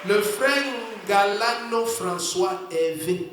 Le frère Galano François Hervé.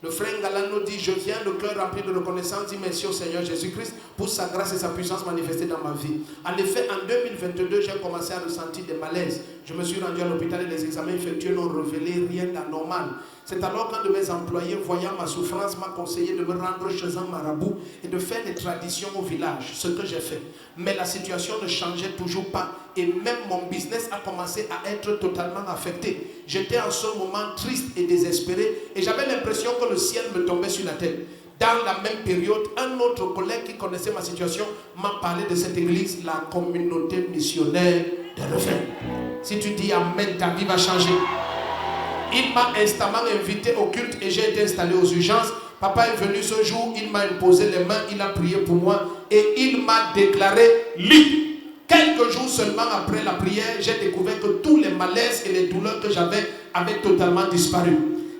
Le frère Galano dit: je viens le cœur rempli de reconnaissance, dit merci au Seigneur Jésus-Christ pour sa grâce et sa puissance manifestée dans ma vie. En effet, en 2022, j'ai commencé à ressentir des malaises. Je me suis rendu à l'hôpital et les examens effectués n'ont révélé rien d'anormal. C'est alors qu'un de mes employés, voyant ma souffrance, m'a conseillé de me rendre chez un marabout et de faire des traditions au village, ce que j'ai fait. Mais la situation ne changeait toujours pas et même mon business a commencé à être totalement affecté. J'étais en ce moment triste et désespéré et j'avais l'impression que le ciel me tombait sur la tête. Dans la même période, un autre collègue qui connaissait ma situation m'a parlé de cette église, la communauté missionnaire de Refrain. Si tu dis Amen, ta vie va changer. Il m'a instamment invité au culte et j'ai été installé aux urgences. Papa est venu ce jour, il m'a imposé les mains, il a prié pour moi et il m'a déclaré libre. Quelques jours seulement après la prière, j'ai découvert que tous les malaises et les douleurs que j'avais avaient totalement disparu.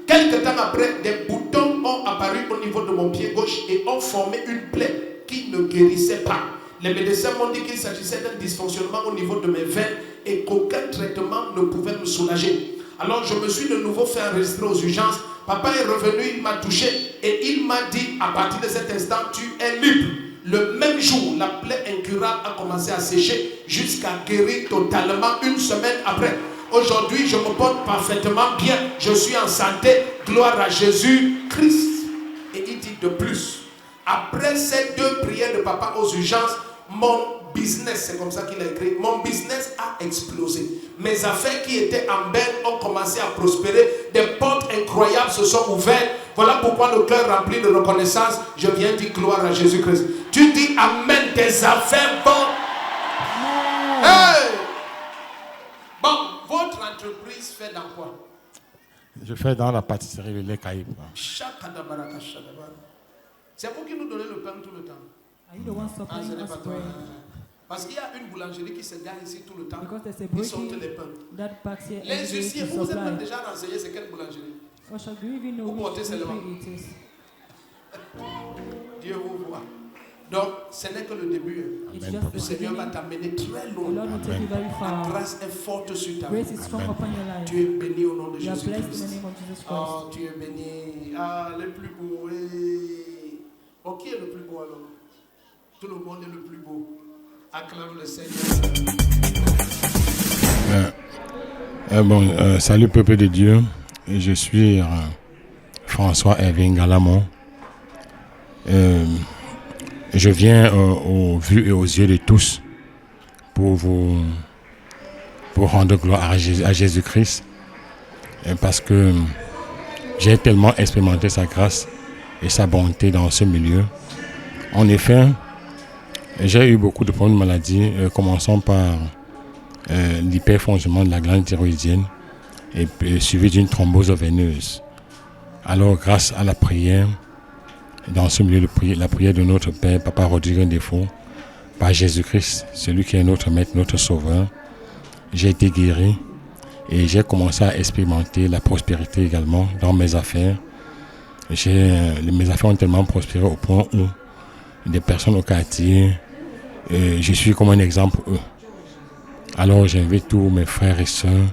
Quelques temps après, des boutons ont apparu au niveau de mon pied gauche et ont formé une plaie qui ne guérissait pas. Les médecins m'ont dit qu'il s'agissait d'un dysfonctionnement au niveau de mes veines et qu'aucun traitement ne pouvait me soulager. Alors je me suis de nouveau fait enregistrer aux urgences. Papa est revenu, il m'a touché et il m'a dit: à partir de cet instant, tu es libre. Le même jour, la plaie incurable a commencé à sécher jusqu'à guérir totalement une semaine après. Aujourd'hui, je me porte parfaitement bien. Je suis en santé. Gloire à Jésus-Christ. Et il dit de plus: après ces 2 prières de papa aux urgences, mon business, c'est comme ça qu'il a écrit, mon business a explosé. Mes affaires qui étaient en berne ont commencé à prospérer. Des portes incroyables se sont ouvertes. Voilà pourquoi le cœur rempli de reconnaissance, je viens dire gloire à Jésus-Christ. Tu dis Amen, tes affaires vont. Hey! Bon, votre entreprise fait dans quoi? Je fais dans la pâtisserie de lait Caïb. C'est vous qui nous donnez le pain tout le temps. Ce n'est pas toi. Parce qu'il y a une boulangerie qui se gare ici tout le temps. Ils sortent les pains. Les huissiers, vous êtes même déjà renseigné c'est quelle boulangerie? Vous portez seulement. Dieu vous voit. Donc, ce n'est que le début. Amen. Le Seigneur va t'amener très loin. La grâce est forte sur ta vie. Tu es béni au nom de Jésus-Christ. Oh, tu es béni. Ah, le plus beau. Oh, qui est le plus beau alors? Tout le monde est le plus beau. Acclame le Seigneur. Salut peuple de Dieu. Je suis François Hervé Galamon. Je viens au vu et aux yeux de tous pour rendre gloire à Jésus-Christ, parce que j'ai tellement expérimenté sa grâce et sa bonté dans ce milieu. En effet, j'ai eu beaucoup de problèmes de maladie, commençant par l'hyperfonctionnement de la glande thyroïdienne et suivi d'une thrombose veineuse. Alors, grâce à la prière, dans ce milieu, la prière de notre Père, Papa Rodrigue Ndefo, par Jésus-Christ, celui qui est notre Maître, notre Sauveur, j'ai été guéri et j'ai commencé à expérimenter la prospérité également dans mes affaires. Mes affaires ont tellement prospéré au point où des personnes au quartier, je suis comme un exemple eux. Alors j'invite tous mes frères et sœurs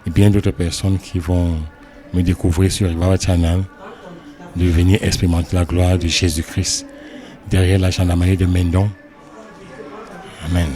et bien d'autres personnes qui vont me découvrir sur Revival Channel de venir expérimenter la gloire de Jésus-Christ derrière la gendarmerie de Mendon. Amen.